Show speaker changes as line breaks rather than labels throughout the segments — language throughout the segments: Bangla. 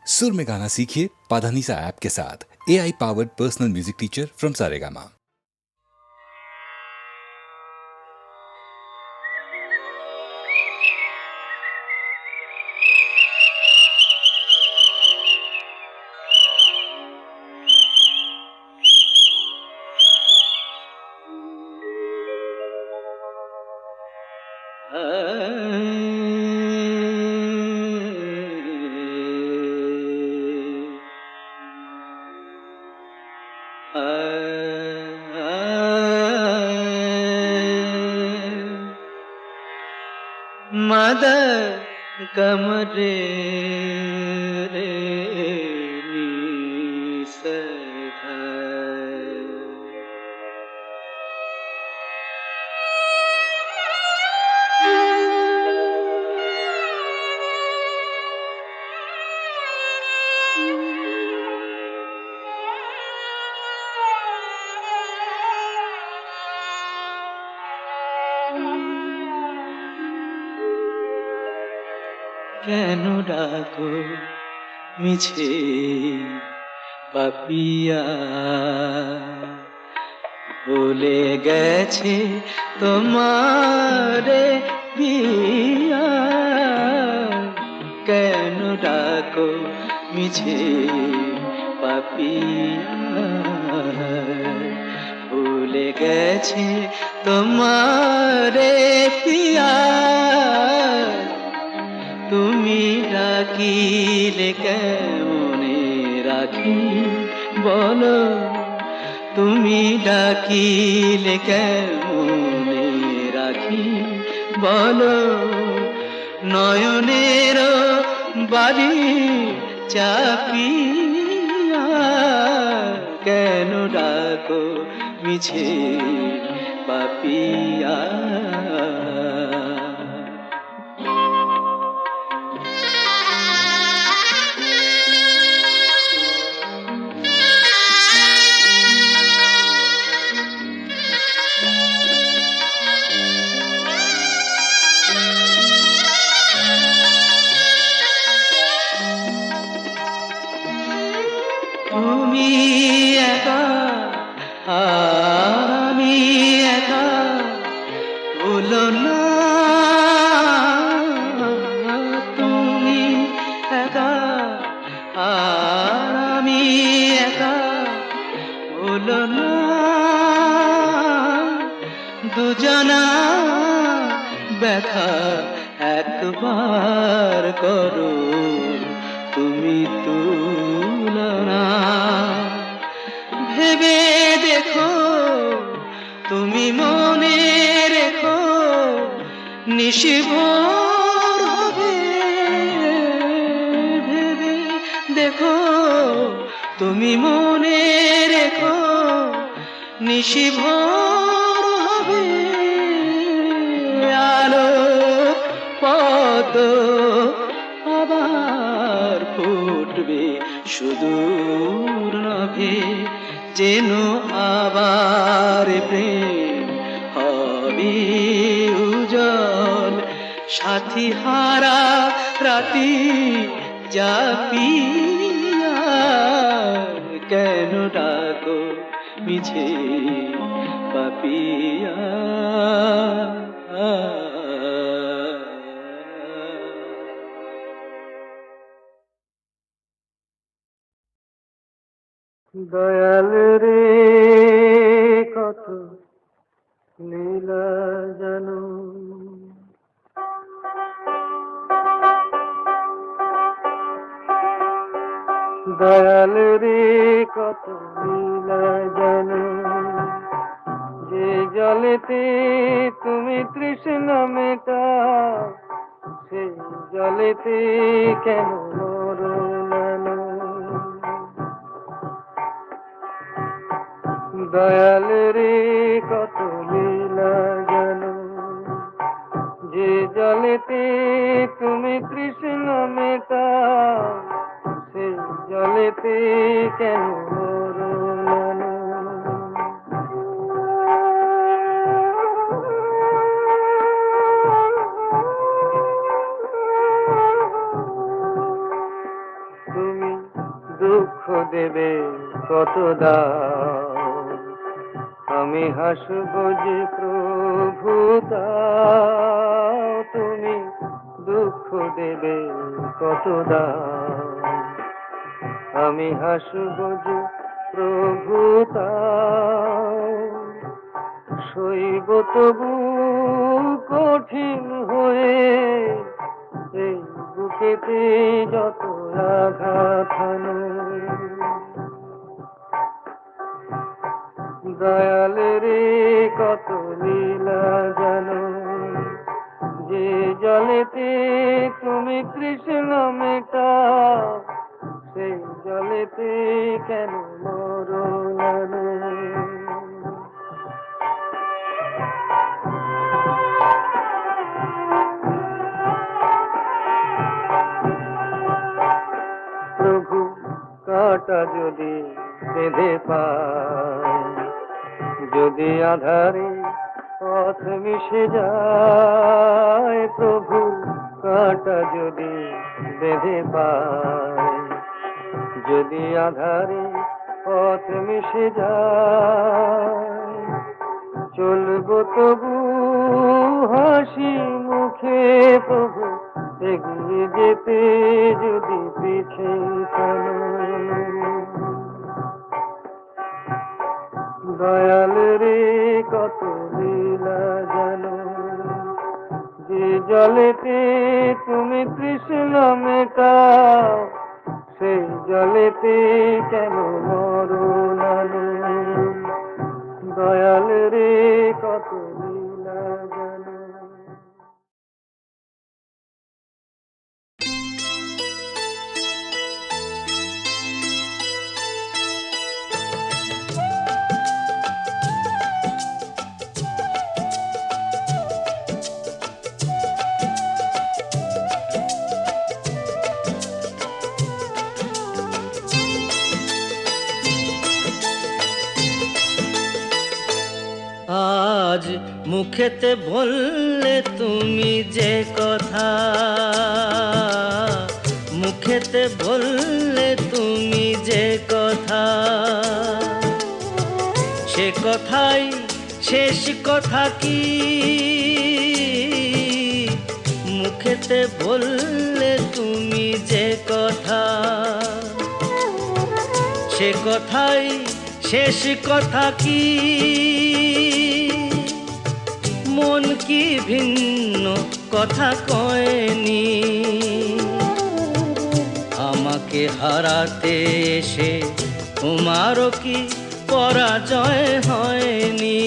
सुर में गाना सीखिए पाधानीसा ऐप के साथ। AI powered personal music teacher from Saregama.
मद कमरे रे কেন ডাকো মিছে পাপিয়া, ভুলে গেছে তোমারে পিয়া। কেন ডাকো মিছে পাপিয়া, ভুলে গেছে তোমারে পিয়া। তুমি ডাকিলে কেমনে রাখি বলো, তুমি ডাকিলে কেমনে রাখি বলো। নয়নের বাড়ি চাপিয়া, কেন ডাকো মিছে পাপিয়া। তুমি একা আর আমি একা, ভুলো না। তুমি একা আর আমি একা, ভুলো না। দুজনা ব্যথা একবার করো তুমি তুলনা। ভেবে দেখো তুমি মনে রেখো, নিশিভোর হবে। ভেবে দেখো তুমি মনে রেখো, নিশিভোর হবে। আলো পদ আবার ফুটবে সুদূর নভে, যেন আবার প্রেম হবে উজ্জ্বল। সাথী হারা রাতি জাপিয়া, কেন ডাকো মিছে পাপিয়া। দয়াল রে কত লীলা জানো, দয়াল রে কত লীলা জানো। যে জলেতে তুমি তৃষ্ণা মেটাও, সেই জলেতে কেন মরুনানো। দয়াল রে কত লীলা জানো। যে জলেতে তুমি তৃষ্ণা মেটাও, সেই জলেতে কেন মরুনানো। তুমি দুঃখ দেবে কত দাও, আমি হাসব যে প্রভু দাও, তুমি দুঃখ দেবে কত দাও, আমি হাসব যে প্রভু দাও, সইব তবু কঠিন হয়ে এই বুকেতে যত আঘাত হানো। দয়াল রে কত লীলা জানো, যে জলেতে তুমি কৃষ্ণ মেটাও, সেই জলেতে কেন মরণ আনো। প্রভু কাঁটা যদি বেঁধে পায়, যদি আধারে পথ মিশে যায়, প্রভু কাঁটা যদি বেঁধে পায়, যদি আধারে পথ মিশে যায়, চলবো তবু হাসি মুখে প্রভু, এগিয়ে যেতে যদি পিছে টানো। দয়াল রে কত লীলা জানো, যে জলেতে তুমি তৃষ্ণ মেটাও, সেই জলেতে কেন মরণ আনো। দয়াল রে কত লীলা জানো।
আজ মুখেতে বললে তুমি যে কথা, মুখেতে বললে তুমি যে কথা, সে কথাই শেষ কথা কি? মুখেতে বললে তুমি যে কথা, সে কথাই শেষ কথা কি? মন কি ভিন্ন কথা কয়নি? আমাকে হারাতে এসে তোমারও কি পরাজয় হয়নি?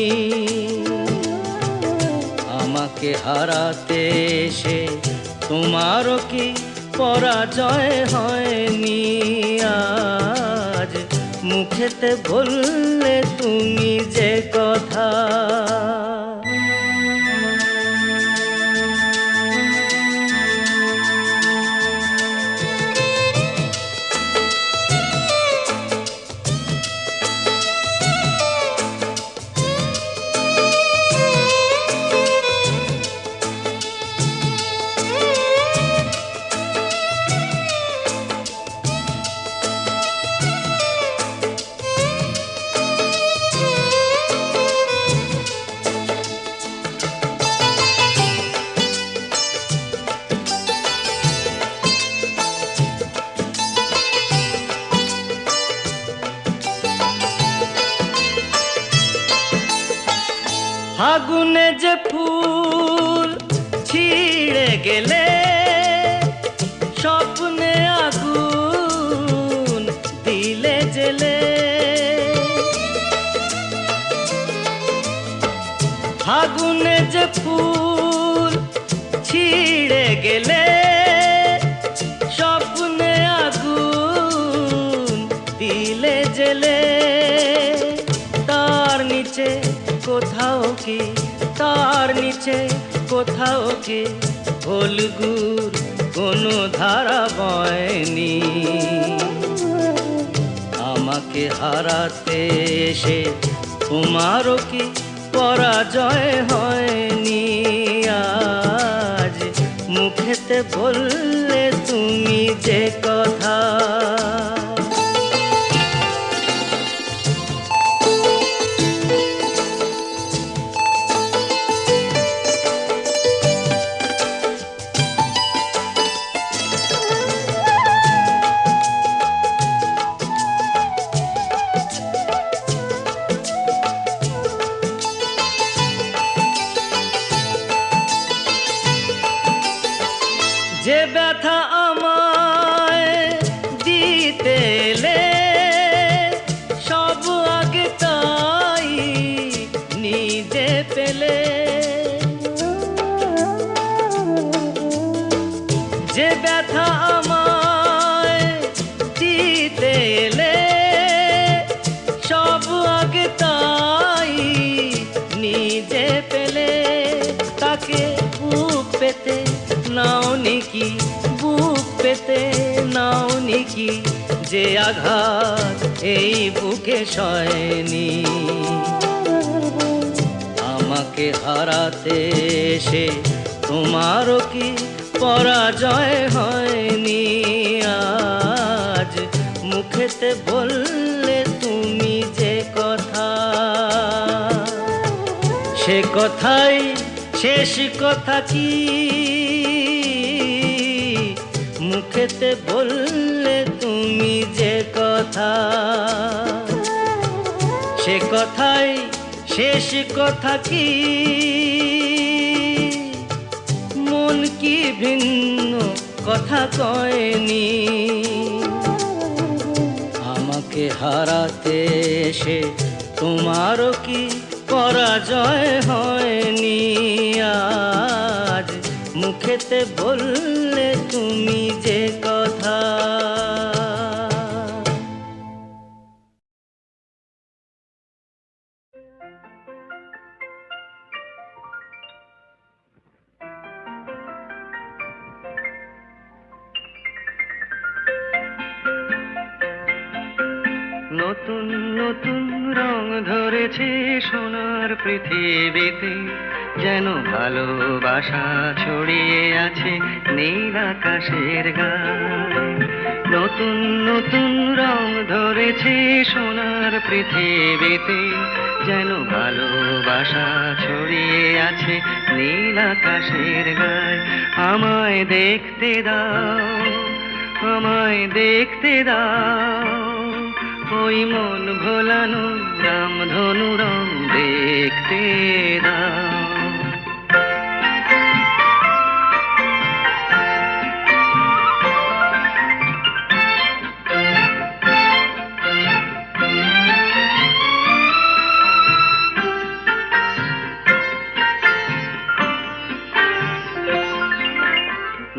আমাকে হারাতে এসে তোমারও কি পরাজয় হয়নি? আজ মুখেতে বললে তুমি যে কথা। ফাগুনে যে ফুল ছিঁড়ে গেলে, স্বপ্নে আগুন দিলে জেলে। ফাগুনে যে ফুল ছিঁড়ে গেলে, স্বপ্নে আগুন দিলে জেলে। তার নিচে কোথাও কি, তার নিচে কোথাও কি ফলগুর কোনো ধারা বয়নি? আমাকে হারাতে এসে তোমারও কি পরাজয় হয়নি? আজ মুখেতে বললে তুমি যে কথা। যে আঘাত এই বুকে সয়নি। আমাকে হারাতে এসে তোমারও কি পরাজয় হয়নি? আজ মুখেতে বললে তুমি যে কথা, সে কথাই শেষ কথা কি? মুখেতে বললে তুমি যে কথা, সে কথাই শেষ কথা কি? মন কি ভিন্ন কথা কয়নি? আমাকে হারাতে এসে তোমারও কি পরাজয় হয়নি? আজ মুখেতে বললে তুমি যে কথা। নতুন নতুন রং ধরেছে সোনার পৃথিবীতে, যেন ভালোবাসা ছড়িয়ে আছে নীল আকাশের গায়ে। নতুন নতুন রং ধরেছে সোনার পৃথিবীতে, যেন ভালোবাসা ছড়িয়ে আছে নীল আকাশের গায়ে। আমায় দেখতে দাও, আমায় দেখতে দাও, ওই মন ভোলানো রামধনু রং দেখতে দাও।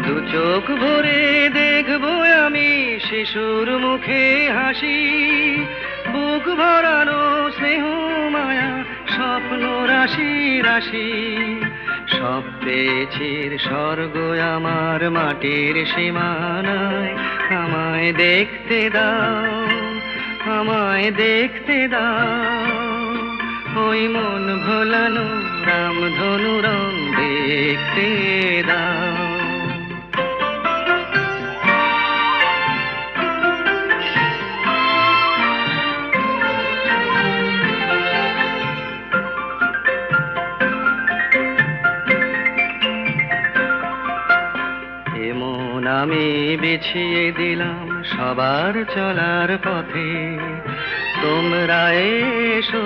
দু চোখ ভরে দেখবো আমি শিশুর মুখে হাসি, বুক ভরানো স্নেহ মায়া স্বপ্ন রাশি রাশি। সব পেয়েছির স্বর্গ আমার মাটির সীমানায়। আমায় দেখতে দাও, আমায় দেখতে দাও, ওই মন ভোলানো রামধনু রং দেখতে দাও। এমন আমি বিছিয়ে দিলাম সবার চলার পথে, তোমরা এসো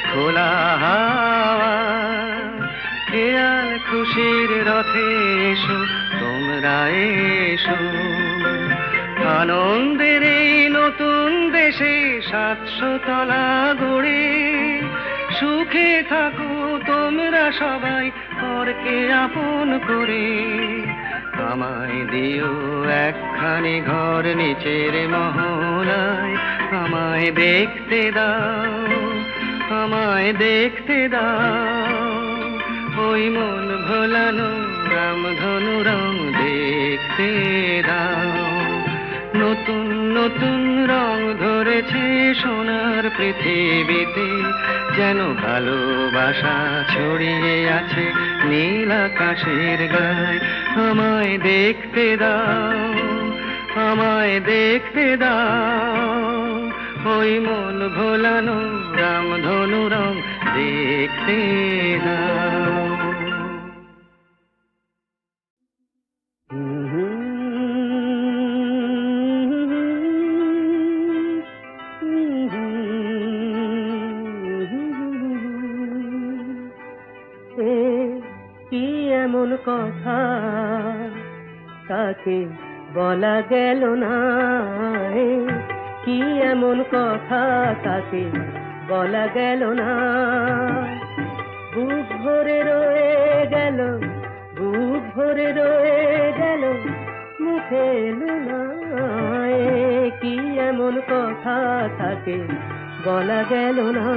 খোলা হাওয়া খেয়াল খুশির রথে এসো, তোমরা এসো। আনন্দের এই নতুন দেশে 700 তলা গড়ে সুখে থাকো তোমরা সবাই পরকে আপন করে। আমায় দিও একখানি ঘর নিচের মহলায়। আমায় দেখতে দাও, আমায় দেখতে দাও, ওই মন ভোলানো রামধনু রং দেখতে দাও। নতুন নতুন রং ধরেছে সোনার পৃথিবীতে, যেন ভালোবাসা ছড়িয়ে আছে নীল আকাশের গায়ে। আমায় দেখতে দাও, আমায় দেখতে দাও, ওই মন ভোলানো রামধনু রং দেখতে দাও।
কি এমন কথা তাকে বলা গেল না? কি এমন কথা তাকে বলা গেল না? বুক ভরে রয়ে গেল, বুক ভরে রয়ে গেল, মুখে এলো না। কি এমন কথা তাকে বলা গেল না?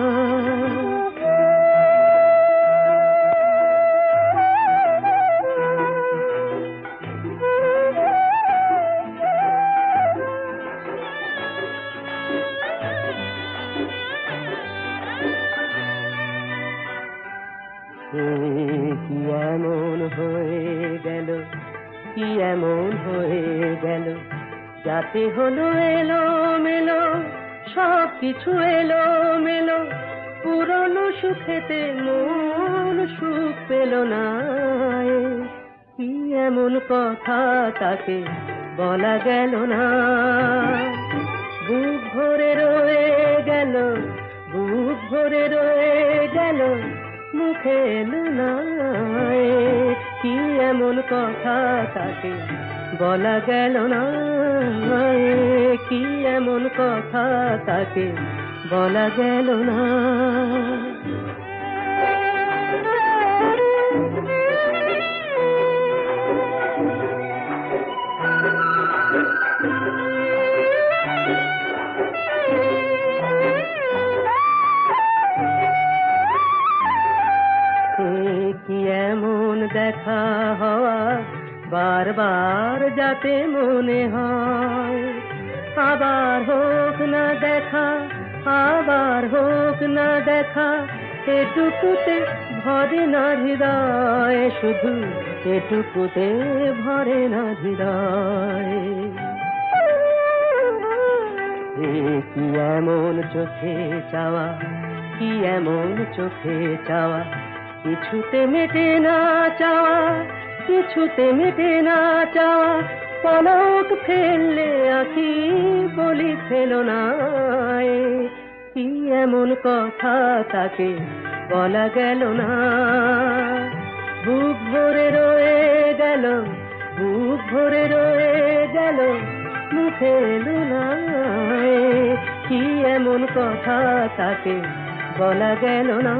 যাতে হলো এলো মেলো, সব কিছু এলো মেলো, পুরনো সুখেতে মন সুখ পেল না। কি এমন কথা তাকে বলা গেল না, বুক ভরে রয়ে গেল, বুক ভরে রয়ে গেল, মুখে এলো না। কি এমন কথা তাকে বলা গেল না, কি এমন কথা তাকে বলা গেল না। কি এমন দেখা হওয়া বারবার যাতে মনে হয়, আবার হোক না দেখা, আবার হোক না দেখা, এটুকুতে ভরে না হৃদয়, শুধু এটুকুতে ভরে না হৃদয়। কি এমন চোখে চাওয়া, কি এমন চোখে চাওয়া, কিছুতে মেটে না চাওয়া, কিছুতে মেটে না চাওয়া, পলক ফেললে আঁখি বলি ফেলো না। কি এমন কথা তাকে বলা গেল না, বুক ভরে রয়ে গেল, বুক ভরে রয়ে গেল, মুখে এলো না। কি এমন কথা তাকে বলা গেল না,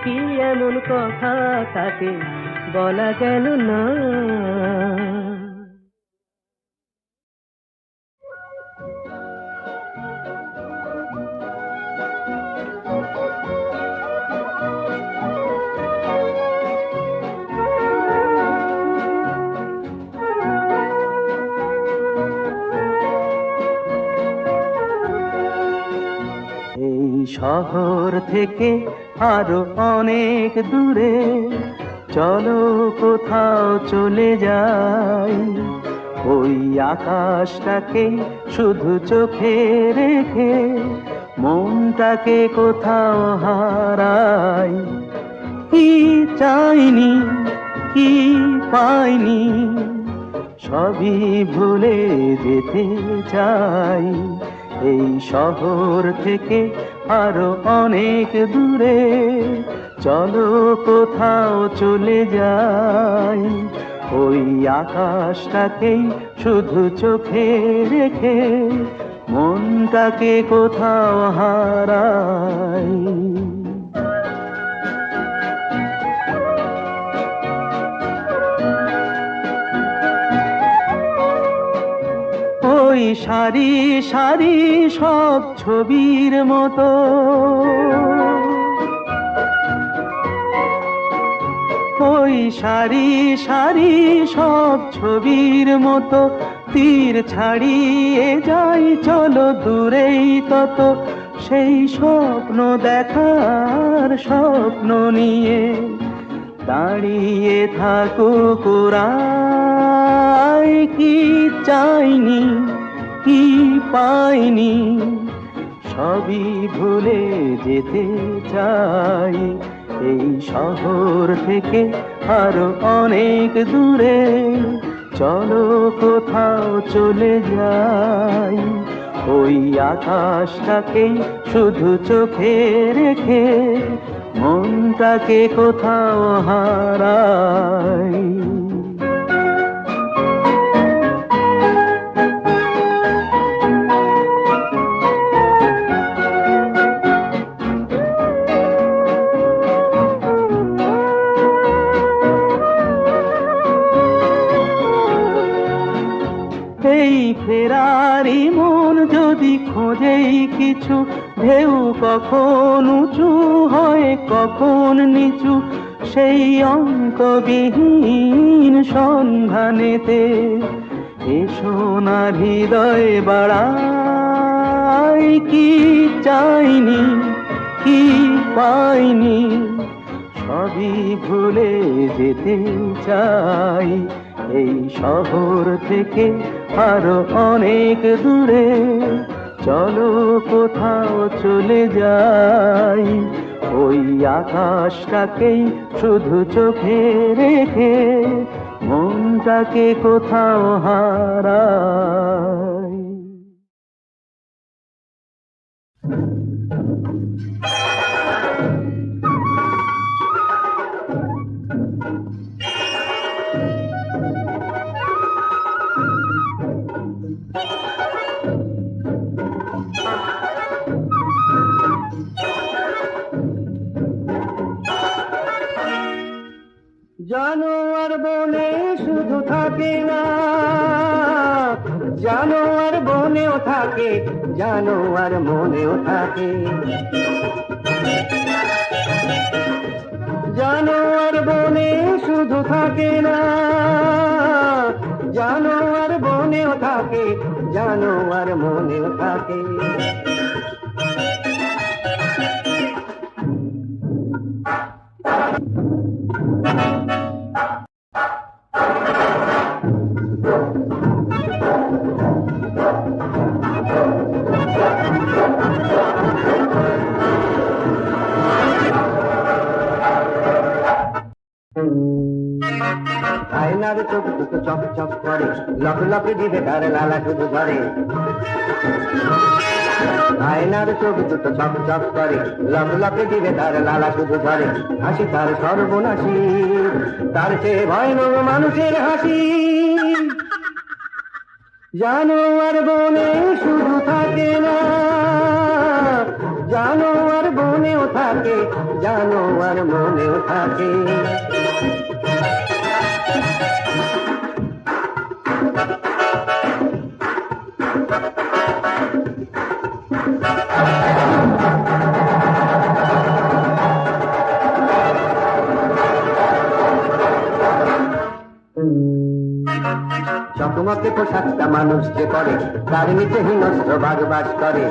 কি এমন কথা তাকে বলা গেল না। এই শহর থেকে আরো অনেক দূরে চলো কোথাও চলে যাই, ওই আকাশটাকে শুধু চোখে রেখে মনটাকে কোথাও হারাই। কি চাইনি, কি পাইনি, সবই ভুলে যেতে চাই। এই শহর থেকে আরো অনেক দূরে চলো কোথাও চলে যাই, ওই আকাশটাকেই শুধু চোখে রেখে মনটাকে কোথাও হারাই। ওই সারি সারি সব ছবির মতো, ওই সারি সারি সব ছবির মতো তীর ছাড়িয়ে যাই চলো দূরেই তত, সেই স্বপ্ন দেখার স্বপ্ন নিয়ে দাঁড়িয়ে থাকুক ওরাই। কি চাইনি, কি পাইনি, সবই ভুলে যেতে চাই। এই শহর থেকে আরো অনেক দূরে চলো কোথাও চলে যাই, ওই আকাশটাকে শুধু চোখে রেখে মনটাকে কোথাও হারাই। এই ফেরারি মন যদি খোঁজেই কিছু, ঢেউ কখন উঁচু হয় কখন নিচু, সেই অন্তবিহীন সন্ধানেতে এসো না হৃদয় বাড়াই। কি চাইনি, কি পাইনি, সবই ভুলে যেতে চাই। এই শহর থেকে আরো অনেক দূরে, চলো কোথাও চলে যাই, ওই আকাশটাকেই শুধু চোখে রেখে মনটাকে কোথাও হারাই। জানোয়ার বনে শুধু থাকে না, জানোয়ার বনেও থাকে, জানোয়ার মনেও থাকে। জানোয়ার বনে শুধু থাকে না, জানোয়ার বনেও থাকে, জানোয়ার মনেও থাকে। আয়নার চোখ দুটো চক চক করে, লক লক দিবে তার লালা শুধু ধরে। আয়নার চোখ দুটো চক চক করে, লক লক দিবে তার লালা শুধু ধরে। হাসি তার সর্বনাশী, তার চেয়ে ভয়ানক মানুষের হাসি। জানোয়ার বনে শুধু থাকে না, জানোয়ার বনেও থাকে, জানোয়ার মনেও থাকে। চকমকে পোশাকটা মানুষ যে পরে, তার নিচে হিংস্র বাঘ বাস করে।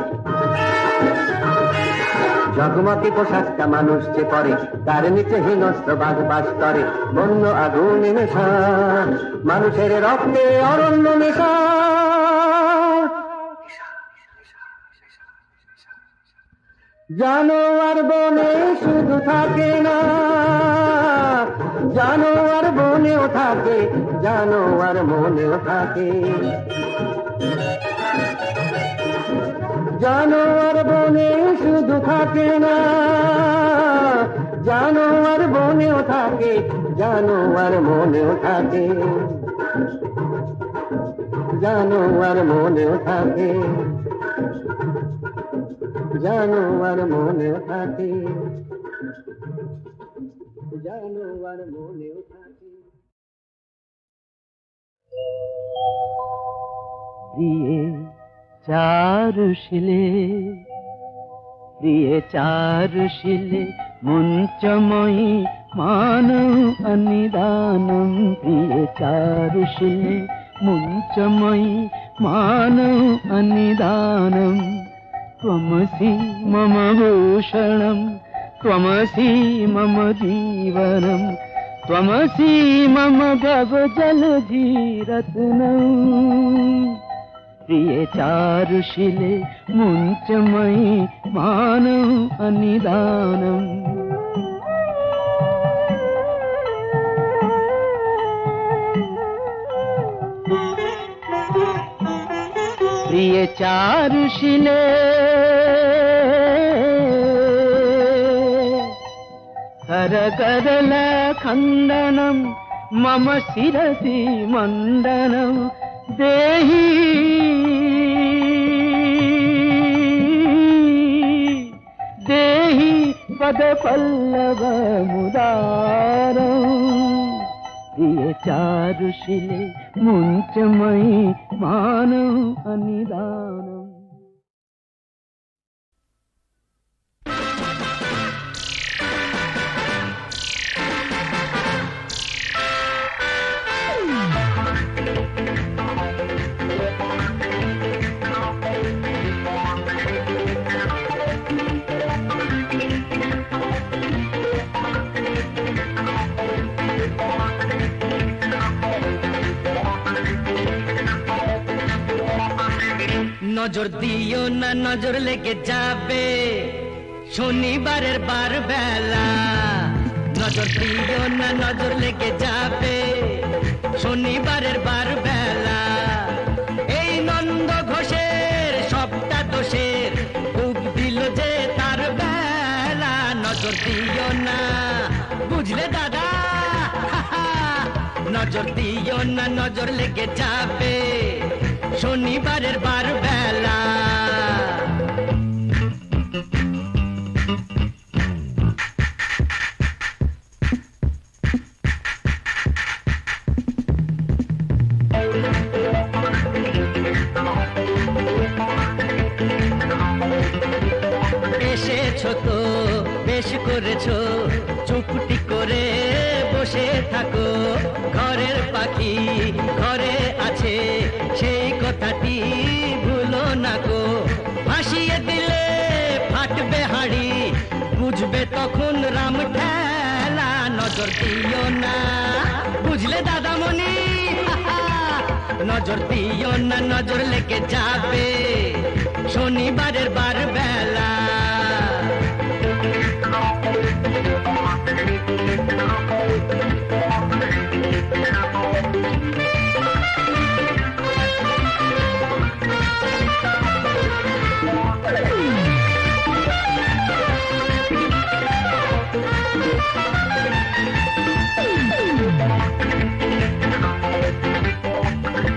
জগমগে পোশাকটা মানুষ যে পরে, তার নিচে হিংস্র বাঘ বাস করে। বন্য আগুন নেশা, মানুষের রক্তে অরণ্য নেশা। জানোয়ার বনে শুধু থাকে না, জানোয়ার বনেও থাকে, জানোয়ার মনেও থাকে। জানোয়ার বনে শুধু থাকে না, জানোয়ার বনেও থাকে, জানোয়ার মনেও থাকে, জানোয়ার মনেও থাকে, জানোয়ার মনেও থাকে, জানোয়ার মনেও থাকে। প্রিয়ে চারুশিলে, প্রিয়ে চারুশিলে মুঞ্চময়ী মানव अनिदानं। प्रिये चारुशिले मुञ्चमयि मानव अनिदानं। त्वमसि मम भूषणं, त्वमसि मम जीवनं, त्वमसि मम भवजलधिरत्नम्। प्रिये चारुशिले मुञ्चमयि मानव अनिदानम्। प्रिये चारुशिले करकरल खण्डनं मम शिरसि मण्डनं देहि। देहि पदपल्लवमुदारम्। प्रिये चारुशिले मुञ्चमयि मानव अनिदानम्।
নজর দিও না নজর লেগে যাবে শনিবারের বার বেলা নজর দিও না নজর লেগে যাবে শনিবারের বার বেলা এই নন্দ ঘোষের সবটা দোষের খুব দিল যে তার বেলা নজর দিও না বুঝলে দাদা নজর দিও না নজর লেগে যাবে শনিবারের বার বেলা এসেছো তো বেশ করেছো চুপটি করে বসে থাকো ঘরের পাখি ঘরে আছে সেই কথাটি ভুলো না গো ভাসিয়ে দিলে ফাটবে হাড়ি বুঝবে তখন রাম ঠেলা নজর দিও না বুঝলে দাদামণি নজর দিও না নজর লেগে যাবে শনিবারের বার বেলা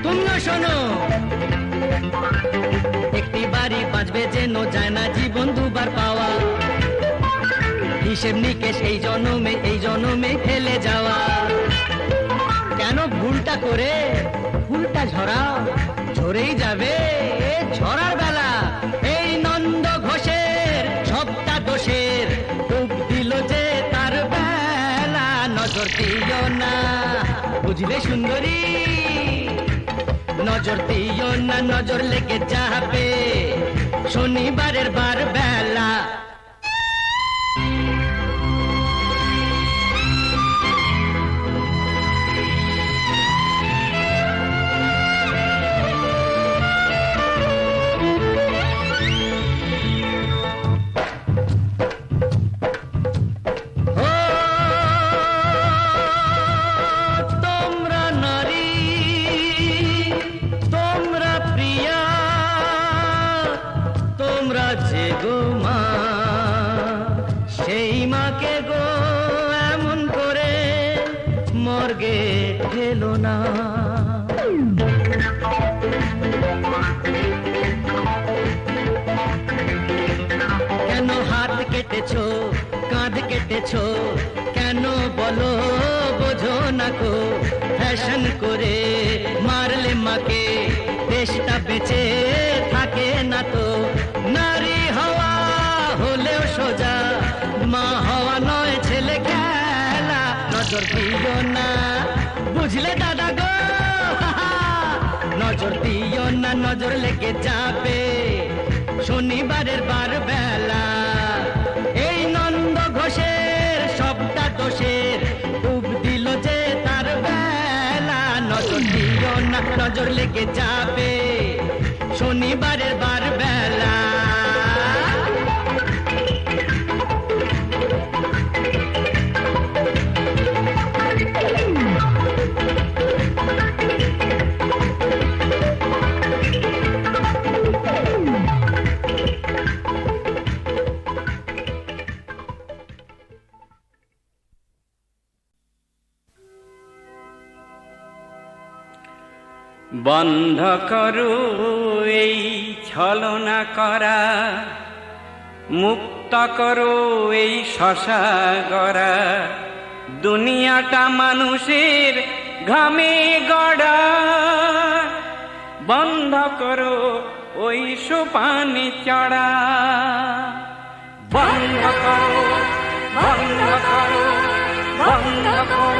তুমিও শোনো একটি বাড়ি বাঁচবে যেন যায় না জীবন দুবার পাওয়া হিসেব নিকেশ এই জনমে ফেলে যাওয়া কেন ভুলটা করে ভুলটা ঝরাও ঝরেই যাবে ঝরার বেলা এই নন্দ ঘোষের সবটা দোষের ডুব দিল যে তার বেলা নজর দিও না বুঝলে সুন্দরী নজর দিও না নজর লেগে যাবে শনিবারের বার বেলা যে গো মা সেই মাকে গো এমন করে মর্গে ঠেলো না কেন হাত কেটেছো কাঁধ কেটেছো কেন বলো বোঝো না গো ফ্যাশন করে মারলে মাকে দেশটা বেঁচে থাকে না তো নারী হওয়া হলেও সোজা মা হওয়া নয় ছেলে খেলা নজর দিও না বুঝলে দাদা গো নজর দিও না নজর লেগে যাবে শনিবারের বার বেলা এই নন্দ ঘোষের সবটা দোষের ডুব দিল যে তার বেলা নজর দিও না নজর লেগে যাবে শনিবারের বার বেলা
বন্ধ করো এই ছলনা করা মুক্ত করো এই শশা গড়া দুনিয়াটা মানুষের ঘামে গড়া বন্ধ করো ওই সোপানি চড়া বন্ধ করো বন্ধ করো বন্ধ করো